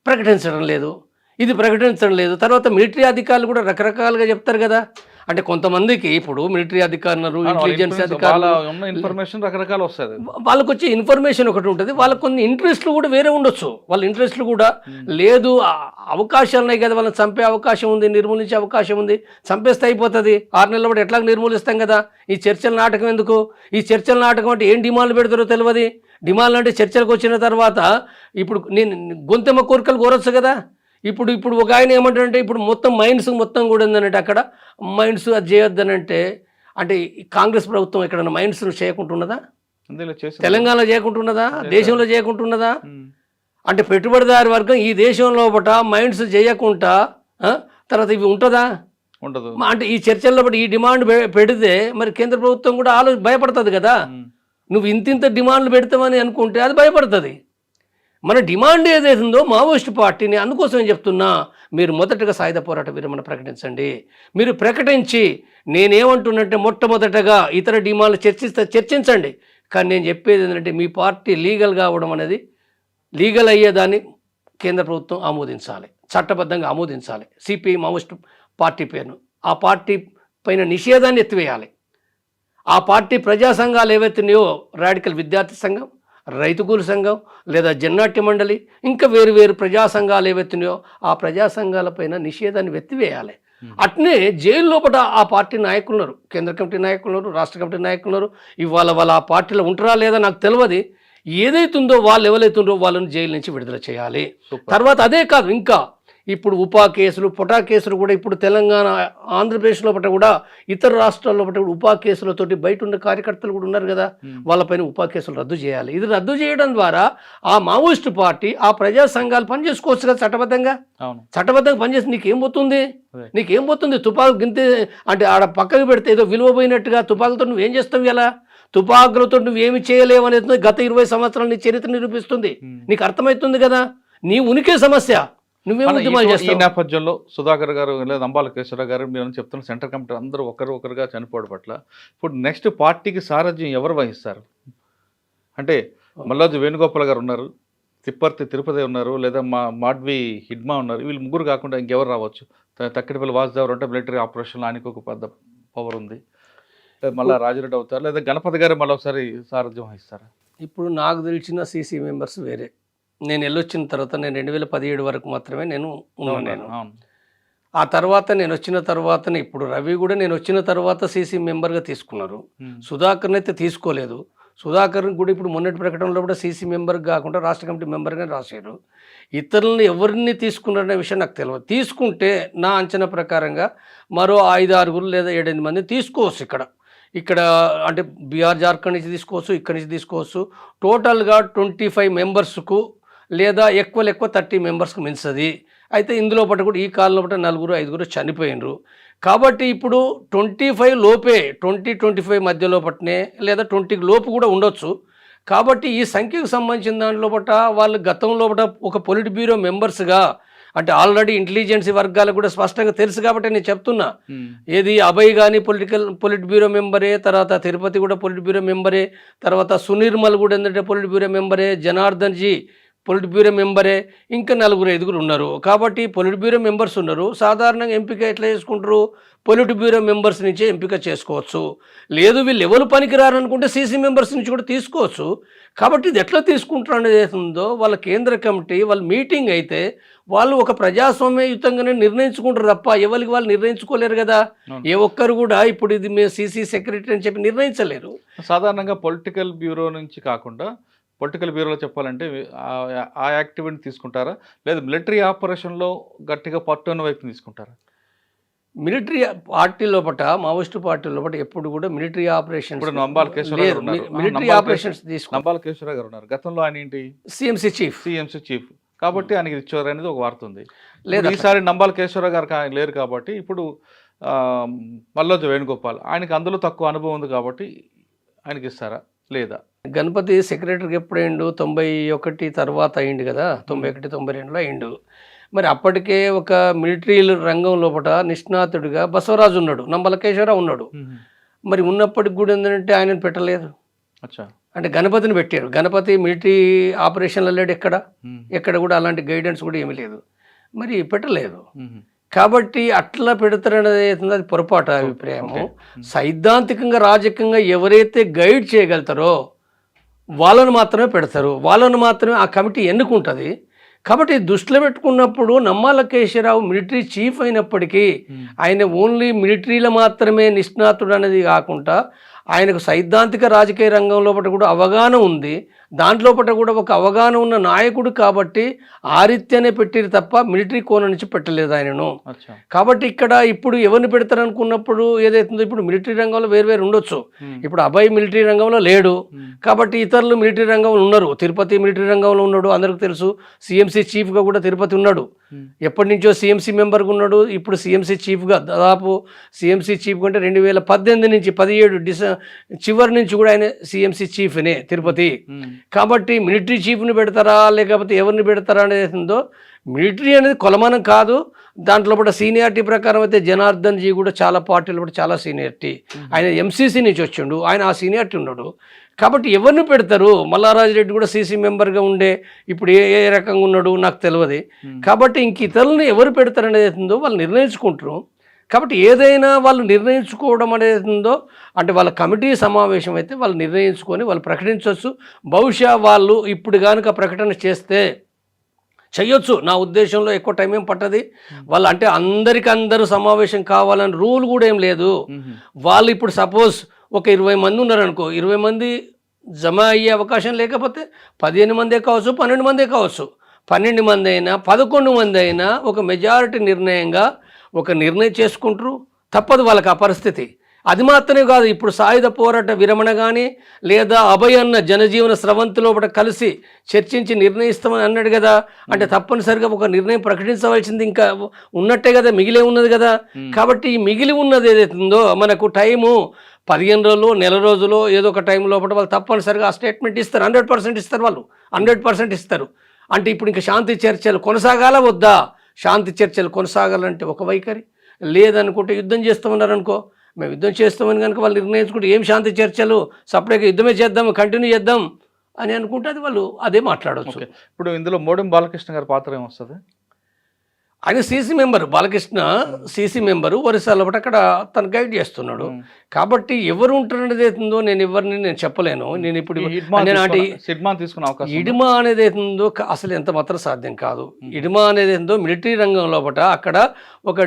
ప్రకటించడం లేదు. ఇది ప్రకటించడం లేదు. తర్వాత మిలిటరీ అధికారులు కూడా రకరకాలుగా చెప్తారు కదా. అంటే కొంతమందికి ఇప్పుడు మిలిటరీ అధికారులు, ఇంటెలిజెన్స్ అధికారులు ఇన్ఫర్మేషన్ రకరకాలు వస్తుంది, వాళ్ళకు వచ్చే ఇన్ఫర్మేషన్ ఒకటి ఉంటుంది, వాళ్ళకు కొన్ని ఇంట్రెస్ట్లు కూడా వేరే ఉండొచ్చు. వాళ్ళ ఇంట్రెస్ట్లు కూడా లేదు, అవకాశాలు ఉన్నాయి కదా, వాళ్ళని చంపే అవకాశం ఉంది, నిర్మూలించే అవకాశం ఉంది, చంపేస్తే అయిపోతుంది, 6 నెలల పాటు ఎట్లా నిర్మూలిస్తాం కదా. ఈ చర్చల నాటకం ఎందుకు? ఈ చర్చల నాటకం అంటే ఏం డిమాండ్లు పెడతారో తెలియదు. డిమాండ్లు అంటే చర్చలకు వచ్చిన తర్వాత ఇప్పుడు నేను గొంతెమ్మ కోరికలు కోరొచ్చు కదా. ఇప్పుడు ఒక ఆయన ఏమంటారంటే ఇప్పుడు మొత్తం మైండ్స్ మొత్తం కూడా ఉందనంటే అక్కడ మైండ్స్ అది చేయొద్దనంటే, అంటే కాంగ్రెస్ ప్రభుత్వం ఎక్కడన్నా మైండ్స్ చేయకుంటున్నదా? తెలంగాణలో చేయకుంటున్నదా? దేశంలో చేయకుంటున్నదా? అంటే పెట్టుబడిదారి వర్గం ఈ దేశంలో మైండ్స్ చేయకుండా తర్వాత ఇవి ఉంటుందా? ఉండదు. అంటే ఈ చర్చల్లో ఈ డిమాండ్ పెడితే మరి కేంద్ర ప్రభుత్వం కూడా భయపడుతుంది కదా. నువ్వు ఇంత డిమాండ్లు పెడతామని అనుకుంటే అది భయపడుతుంది. మన డిమాండ్ ఏదైతుందో మావోయిస్టు పార్టీని, అందుకోసం ఏం చెప్తున్నా, మీరు మొదటగా సాయుధ పోరాట విరమణ ప్రకటించండి. మీరు ప్రకటించి నేనేమంటున్నంటే మొట్టమొదటగా ఇతర డిమాండ్లు చర్చించండి. కానీ నేను చెప్పేది ఏంటంటే మీ పార్టీ లీగల్ కావడం అనేది, లీగల్ అయ్యేదాన్ని కేంద్ర ప్రభుత్వం ఆమోదించాలి, చట్టబద్ధంగా ఆమోదించాలి. సిపిఐ మావోయిస్టు పార్టీ పేరును, ఆ పార్టీ పైన నిషేధాన్ని ఎత్తివేయాలి. ఆ పార్టీ ప్రజా సంఘాలు ఏవైతున్నాయో, రాడికల్ విద్యార్థి సంఘం, రైతు కూలి సంఘం, లేదా జన్నాట్య మండలి, ఇంకా వేరు ప్రజా సంఘాలు ఏవైతున్నాయో ఆ ప్రజా సంఘాలపైన నిషేధాన్ని ఎత్తివేయాలి. అట్నే జైలు లోపల ఆ పార్టీ నాయకులు ఉన్నారు, కేంద్ర కమిటీ నాయకులు ఉన్నారు, రాష్ట్ర కమిటీ నాయకులు ఉన్నారు. ఇవాళ వాళ్ళు ఆ పార్టీలో ఉంటారా లేదా నాకు తెలియదు. ఏదైతుందో వాళ్ళు ఎవరైతుందో వాళ్ళని జైలు నుంచి విడుదల చేయాలి. తర్వాత అదే కాదు, ఇంకా ఇప్పుడు ఉపా కేసులు పొటా కేసులు కూడా ఇప్పుడు తెలంగాణ ఆంధ్రప్రదేశ్ లోపల కూడా ఇతర రాష్ట్రాల లోపల కూడా ఉపా కేసులతోటి బయట ఉన్న కార్యకర్తలు కూడా ఉన్నారు కదా, వాళ్ళపైన ఉపా కేసులు రద్దు చేయాలి. ఇది రద్దు చేయడం ద్వారా ఆ మావోయిస్టు పార్టీ ఆ ప్రజా సంఘాలు పనిచేసుకోవచ్చు కదా చట్టబద్ధంగా. చట్టబద్ధంగా పనిచేసి నీకేం పోతుంది తుపాకు గింతే అంటే ఆడ పక్కకు పెడితే ఏదో విలువ పోయినట్టుగా తుపాకులతో నువ్వేం చేస్తావు? ఇలా తుపాకులతో నువ్వేమి చేయలేవు అనేది గత 20 సంవత్సరాల నీ చరిత్ర నిరూపిస్తుంది. నీకు అర్థమవుతుంది కదా నీ ఉనికి సమస్య. ఈ నేపథ్యంలో సుధాకర్ గారు లేదా అంబాల కేశవరావు గారు మీరు చెప్తున్న సెంట్రల్ కమిటీ అందరూ ఒకరుగా చనిపోవడం పట్ల ఇప్పుడు నెక్స్ట్ పార్టీకి సారథ్యం ఎవరు వహిస్తారు? అంటే మల్లాజు వేణుగోపాల్ గారు ఉన్నారు, తిప్పర్తి తిరుపతి ఉన్నారు, లేదా మాడ్వి హిడ్మా ఉన్నారు. వీళ్ళు ముగ్గురు కాకుండా ఇంకెవరు రావచ్చు? తక్కిడిపల్లి వాసుదేవరావు అంటే మిలిటరీ ఆపరేషన్లో ఆయనకు ఒక పెద్ద పవర్ ఉంది. మళ్ళీ రాజరెడ్డి అవుతారు, లేదా గణపతి గారు మళ్ళీ ఒకసారి సారథ్యం వహిస్తారా? ఇప్పుడు నాకు తెలిసిన సీసీ మెంబర్స్ వేరే. నేను వెళ్ళొచ్చిన తర్వాత నేను 2017 వరకు మాత్రమే నేను ఉన్నాను. ఆ తర్వాత నేను వచ్చిన తర్వాతనే ఇప్పుడు రవి కూడా నేను వచ్చిన తర్వాత సీసీ మెంబర్గా తీసుకున్నారు. సుధాకర్ని అయితే తీసుకోలేదు. సుధాకర్ కూడా ఇప్పుడు మొన్నటి ప్రకటనలో కూడా సీసీ మెంబర్ కాకుండా రాష్ట్ర కమిటీ మెంబర్గా రాశారు. ఇతరులను ఎవరిని తీసుకున్నారనే విషయం నాకు తెలియదు. తీసుకుంటే నా అంచనా ప్రకారంగా మరో 5-6 లేదా 7-8 మంది తీసుకోవచ్చు. ఇక్కడ అంటే బీహార్ జార్ఖండ్ నుంచి తీసుకోవచ్చు, ఇక్కడి నుంచి తీసుకోవచ్చు. టోటల్గా 25 మెంబర్స్కు లేదా ఎక్కువ 30 మెంబర్స్కు మించది. అయితే ఇందులో పట్ల కూడా ఈ కాలంలో పట్ల 4-5 చనిపోయినరు. కాబట్టి ఇప్పుడు 25 లోపే 20-25 మధ్యలో పట్నే లేదా 20 లోపు కూడా ఉండొచ్చు. కాబట్టి ఈ సంఖ్యకు సంబంధించిన దాంట్లో పట్ల వాళ్ళు గతంలో పట్ల ఒక పొలిట్ బ్యూరో మెంబర్స్గా అంటే ఆల్రెడీ ఇంటెలిజెన్సీ వర్గాలకు కూడా స్పష్టంగా తెలుసు కాబట్టి నేను చెప్తున్నా. ఏది అభయ్ కానీ పొలిట్ బ్యూరో మెంబరే, తర్వాత తిరుపతి కూడా పొలిట్ బ్యూరో మెంబరే, తర్వాత సునీర్మల్ కూడా ఏంటంటే పొలిట్ బ్యూరో మెంబరే, జనార్దన్ జీ పొలిట్ బ్యూరో మెంబరే, ఇంకా 4-5 ఉన్నారు. కాబట్టి పొలిట్ బ్యూరో మెంబర్స్ ఉన్నారు. సాధారణంగా ఎంపిక ఎట్లా చేసుకుంటారు? పొలిట్ బ్యూరో మెంబర్స్ నుంచే ఎంపిక చేసుకోవచ్చు. లేదు వీళ్ళు ఎవరు పనికిరారనుకుంటే సీసీ మెంబర్స్ నుంచి కూడా తీసుకోవచ్చు. కాబట్టి ఇది ఎట్లా తీసుకుంటారు అనేది ఉందో వాళ్ళ కేంద్ర కమిటీ వాళ్ళ మీటింగ్ అయితే వాళ్ళు ఒక ప్రజాస్వామ్యయుతంగానే నిర్ణయించుకుంటారు తప్ప ఎవరికి వాళ్ళు నిర్ణయించుకోలేరు కదా. ఏ ఒక్కరు కూడా ఇప్పుడు ఇది మేము సీసీ సెక్రటరీ అని చెప్పి నిర్ణయించలేరు. సాధారణంగా పొలిటికల్ బ్యూరో నుంచి కాకుండా పొలిటికల్ బ్యూరోలో చెప్పాలంటే ఆ యాక్టివిటీని తీసుకుంటారా, లేదా మిలిటరీ ఆపరేషన్లో గట్టిగా పట్టున్న వైపు తీసుకుంటారా? మిలిటరీ పార్టీ లోపల మావోయిస్టు పార్టీ లోపల ఎప్పుడు కూడా మిలిటరీ ఆపరేషన్ నంబాల కేశవరావు గారు ఉన్నారు. గతంలో ఆయన ఏంటి సిఎంసీ చీఫ్ కాబట్టి ఆయనకి ఇచ్చారు అనేది ఒక వార్త ఉంది. లేదు ఈసారి నంబాల కేశవరావు గారు లేరు కాబట్టి ఇప్పుడు మల్లాజు వేణుగోపాల్ ఆయనకి అందులో తక్కువ అనుభవం ఉంది కాబట్టి ఆయనకి ఇస్తారా లేదా? గణపతి సెక్రటరీకి ఎప్పుడు అయిండు? 91 తర్వాత అయిండు కదా, 91-92లో అయిండు. మరి అప్పటికే ఒక మిలిటరీ రంగం లోపల నిష్ణాతుడిగా బసవరాజు ఉన్నాడు, నంబల కేశవరావు ఉన్నాడు. మరి ఉన్నప్పటికి కూడా ఏంటంటే ఆయనను పెట్టలేదు. అంటే గణపతిని పెట్టారు. గణపతి మిలిటరీ ఆపరేషన్లో లేడు, ఎక్కడ కూడా అలాంటి గైడెన్స్ కూడా ఏమీ లేదు, మరి పెట్టలేదు. కాబట్టి అట్లా పెడతారనేది అది పొరపాటు అభిప్రాయము. సైద్ధాంతికంగా రాజకీయంగా ఎవరైతే గైడ్ చేయగలుగుతారో వాళ్ళను మాత్రమే పెడతారు, వాళ్ళను మాత్రమే ఆ కమిటీ ఎన్నుకుంటుంది. కాబట్టి దృష్టిలో పెట్టుకున్నప్పుడు నమ్మాల కేశవరావు మిలిటరీ చీఫ్ అయినప్పటికీ ఆయన ఓన్లీ మిలిటరీలో మాత్రమే నిష్ణాతుడు అనేది కాకుండా ఆయనకు సైద్ధాంతిక రాజకీయ రంగంలో పట్ల కూడా అవగాహన ఉంది. దాంట్లో పట్ల కూడా ఒక అవగాహన ఉన్న నాయకుడు కాబట్టి ఆ రీత్యానే పెట్టిరు తప్ప మిలిటరీ కోణం నుంచి పెట్టలేదు ఆయనను. కాబట్టి ఇక్కడ ఇప్పుడు ఎవరిని పెడతారు అనుకున్నప్పుడు ఏదైతుందో ఇప్పుడు మిలిటరీ రంగంలో వేరు ఉండొచ్చు. ఇప్పుడు అభయ్ మిలిటరీ రంగంలో లేడు కాబట్టి ఇతరులు మిలిటరీ రంగంలో ఉన్నారు. తిరుపతి మిలిటరీ రంగంలో ఉన్నాడు, అందరికీ తెలుసు. సిఎంసీ చీఫ్గా కూడా తిరుపతి ఉన్నాడు, ఎప్పటి నుంచో సిఎంసీ మెంబర్గా ఉన్నాడు. ఇప్పుడు సిఎంసీ చీఫ్గా దాదాపు సిఎంసీ చీఫ్ అంటే 2018 నుంచి 17 చివరి నుంచి కూడా ఆయన సిఎంసీ చీఫ్నే తిరుపతి. కాబట్టి మిలిటరీ చీఫ్ని పెడతారా లేకపోతే ఎవరిని పెడతారా అనేది ఉందో, మిలిటరీ అనేది కొలమానం కాదు. దాంట్లో కూడా సీనియారిటీ ప్రకారం అయితే జనార్దన్ జీ కూడా చాలా పార్టీలు కూడా చాలా సీనియారిటీ, ఆయన ఎంసీసీ నుంచి వచ్చిండు, ఆయన ఆ సీనియారిటీ ఉన్నాడు. కాబట్టి ఎవరిని పెడతారు? మల్లారాజిరెడ్డి కూడా సీసీ మెంబర్గా ఉండే ఇప్పుడు ఏ రకంగా ఉన్నాడు నాకు తెలియదు. కాబట్టి ఇంక ఇతరులను ఎవరు పెడతారు అనేది ఉందో వాళ్ళు నిర్ణయించుకుంటారు. కాబట్టి ఏదైనా వాళ్ళు నిర్ణయించుకోవడం అనేది ఉందో అంటే వాళ్ళ కమిటీ సమావేశం అయితే వాళ్ళు నిర్ణయించుకొని వాళ్ళు ప్రకటించవచ్చు. బహుశా వాళ్ళు ఇప్పుడు కనుక ప్రకటన చేస్తే చెయ్యొచ్చు. నా ఉద్దేశంలో ఎక్కువ టైం ఏం పట్టది. వాళ్ళు అంటే అందరూ సమావేశం కావాలని రూల్ కూడా ఏం లేదు. వాళ్ళు ఇప్పుడు సపోజ్ ఒక 20 మంది ఉన్నారనుకో, 20 మంది జమ అయ్యే అవకాశం లేకపోతే 15 మందే కావచ్చు, 12 మందే కావచ్చు. 12 మంది అయినా 11 మంది అయినా ఒక మెజారిటీ నిర్ణయంగా ఒక నిర్ణయం చేసుకుంటారు. తప్పదు వాళ్ళకి ఆ పరిస్థితి. అది మాత్రమే కాదు, ఇప్పుడు సాయుధ పోరాట విరమణ కానీ లేదా అభయన్న జనజీవన స్రవంతిలో ఒకటి కలిసి చర్చించి నిర్ణయిస్తామని అన్నాడు కదా. అంటే తప్పనిసరిగా ఒక నిర్ణయం ప్రకటించవలసింది ఇంకా ఉన్నట్టే కదా, మిగిలే ఉన్నది కదా. కాబట్టి ఈ మిగిలి ఉన్నది ఏదైతే ఉందో మనకు టైము 15 రోజులు, నెల రోజులు ఏదో ఒక టైం లోపల వాళ్ళు తప్పనిసరిగా ఆ స్టేట్మెంట్ ఇస్తారు. 100% ఇస్తారు, వాళ్ళు 100% ఇస్తారు. అంటే ఇప్పుడు ఇంకా శాంతి చర్చలు కొనసాగాల వద్దా? శాంతి చర్చలు కొనసాగాలంటే ఒక వైఖరి, లేదనుకుంటే యుద్ధం చేస్తామన్నారనుకో, మేము యుద్ధం చేస్తామని కనుక వాళ్ళు నిర్ణయించుకుంటే ఏం శాంతి చర్చలు, సపరేట్గా యుద్ధమే చేద్దాం, కంటిన్యూ చేద్దాం అని అనుకుంటే అది వాళ్ళు అదే మాట్లాడవచ్చు. ఇప్పుడు ఇందులో మోడెం బాలకృష్ణ గారి పాత్ర ఏమొస్తుంది? ఆయన CC member, Balakrishna CC member, ఒరిస్సాలో ఒకటి అక్కడ తను గైడ్ చేస్తున్నాడు. కాబట్టి ఎవరు ఉంటున్నది అవుతుందో నేను చెప్పలేను. నేను ఇప్పుడు తీసుకున్న అవకాశం ఇడిమా అనేది అవుతుందో అసలు ఎంత మాత్రం సాధ్యం కాదు. ఇడిమా అనేది ఏందో మిలిటరీ రంగం లోపల అక్కడ ఒక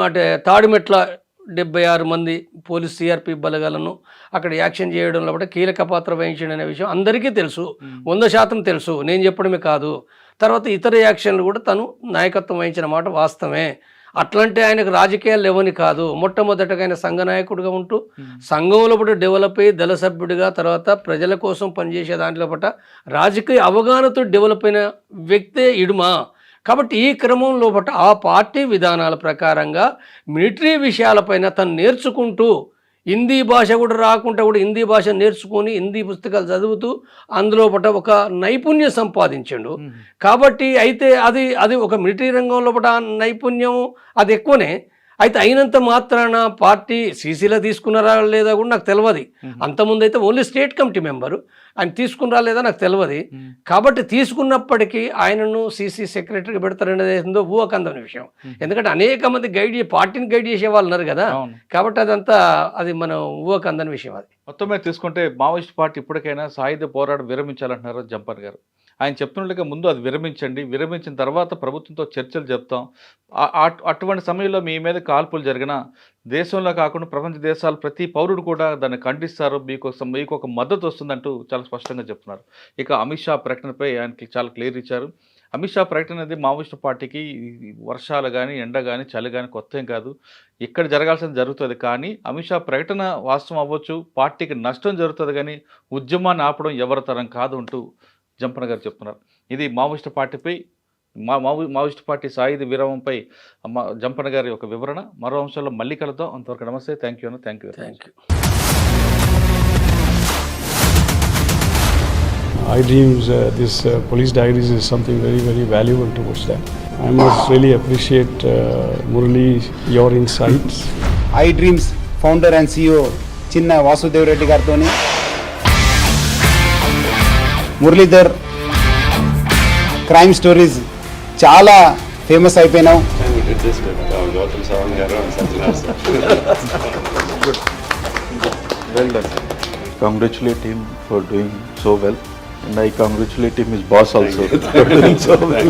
అంటే తాడిమెట్ల 76 మంది పోలీస్ సిఆర్పి బలగాలను అక్కడ యాక్షన్ చేయడంలో కూడా కీలక పాత్ర వహించడం అనే విషయం అందరికీ తెలుసు, 100% తెలుసు, నేను చెప్పడమే కాదు. తర్వాత ఇతర యాక్షన్లు కూడా తను నాయకత్వం వహించిన మాట వాస్తవమే. అట్లాంటి ఆయనకు రాజకీయాలు లేవని కాదు, మొట్టమొదటగా ఆయన సంఘ నాయకుడిగా ఉంటూ సంఘంలో కూడా డెవలప్ అయ్యి దళ సభ్యుడిగా తర్వాత ప్రజల కోసం పనిచేసే దాంట్లో పట్ల రాజకీయ అవగాహనతో డెవలప్ అయిన వ్యక్తే ఇడుమా. కాబట్టి ఈ క్రమం లోపల ఆ పార్టీ విధానాల ప్రకారంగా మిలిటరీ విషయాలపైన తను నేర్చుకుంటూ హిందీ భాష కూడా రాకుండా కూడా హిందీ భాష నేర్చుకొని హిందీ పుస్తకాలు చదువుతూ అందులో పట్ల ఒక నైపుణ్యం సంపాదించాడు. కాబట్టి అయితే అది ఒక మిలిటరీ రంగంలో పట్ల నైపుణ్యం అది ఎక్కువనే. అయితే అయినంత మాత్రాన పార్టీ సీసీలో తీసుకున్నారా లేదా కూడా నాకు తెలియదు. అంతకుముందు అయితే ఓన్లీ స్టేట్ కమిటీ మెంబరు, ఆయన తీసుకున్నారా లేదా నాకు తెలియదు. కాబట్టి తీసుకున్నప్పటికీ ఆయనను సీసీ సెక్రటరీగా పెడతారనేది ఏందో ఊహకందని విషయం. ఎందుకంటే అనేక మంది పార్టీని గైడ్ చేసే వాళ్ళు ఉన్నారు కదా. కాబట్టి అది మనం ఊహకందని విషయం. అది మొత్తం మీద తీసుకుంటే మావోయిస్ట్ పార్టీ ఇప్పటికైనా సాయుధ పోరాటం విరమించాలంటున్నారు జంపర్ గారు. ఆయన చెప్తున్నట్లుగా ముందు అది విరమించండి, విరమించిన తర్వాత ప్రభుత్వంతో చర్చలు చెప్తాం. అటువంటి సమయంలో మీ మీద కాల్పులు జరిగిన దేశంలో కాకుండా ప్రపంచ దేశాలు ప్రతి పౌరుడు కూడా దాన్ని ఖండిస్తారు, మీకు ఒక మద్దతు వస్తుందంటూ చాలా స్పష్టంగా చెప్తున్నారు. ఇక అమిత్ షా ప్రకటనపై ఆయనకి చాలా క్లియర్ ఇచ్చారు. అమిత్ షా ప్రకటన అనేది మావోయిస్ట్ పార్టీకి వర్షాలు కానీ ఎండ కానీ చలి కానీ కొత్త ఏం కాదు, ఇక్కడ జరగాల్సింది జరుగుతుంది. కానీ అమిత్ షా ప్రకటన వాస్తవం అవ్వచ్చు, పార్టీకి నష్టం జరుగుతుంది, కానీ ఉద్యమాన్ని ఆపడం ఎవరి తరం కాదు అంటూ జంపన్న గారు చెప్తున్నారు. ఇది మావోయిస్ట్ పార్టీపై మావోయిస్ట్ పార్టీ సాయుధ విరామంపై జంపన్న గారి ఒక వివరణ. మరో అంశంలో మళ్ళీ కలుద్దాం. అంతవరకు నమస్తే. Thank you. iDreams, this police diaries is something very, very valuable towards that. I must really appreciate Murali, your insights. iDreams founder and CEO చిన్న వాసుదేవ్ రెడ్డి గారితో మురళీధర్ క్రైమ్ స్టోరీస్ చాలా famous అయిపోయినావు. Well done. Congratulate him for doing so well. And I congratulate him, his boss also. For doing so well.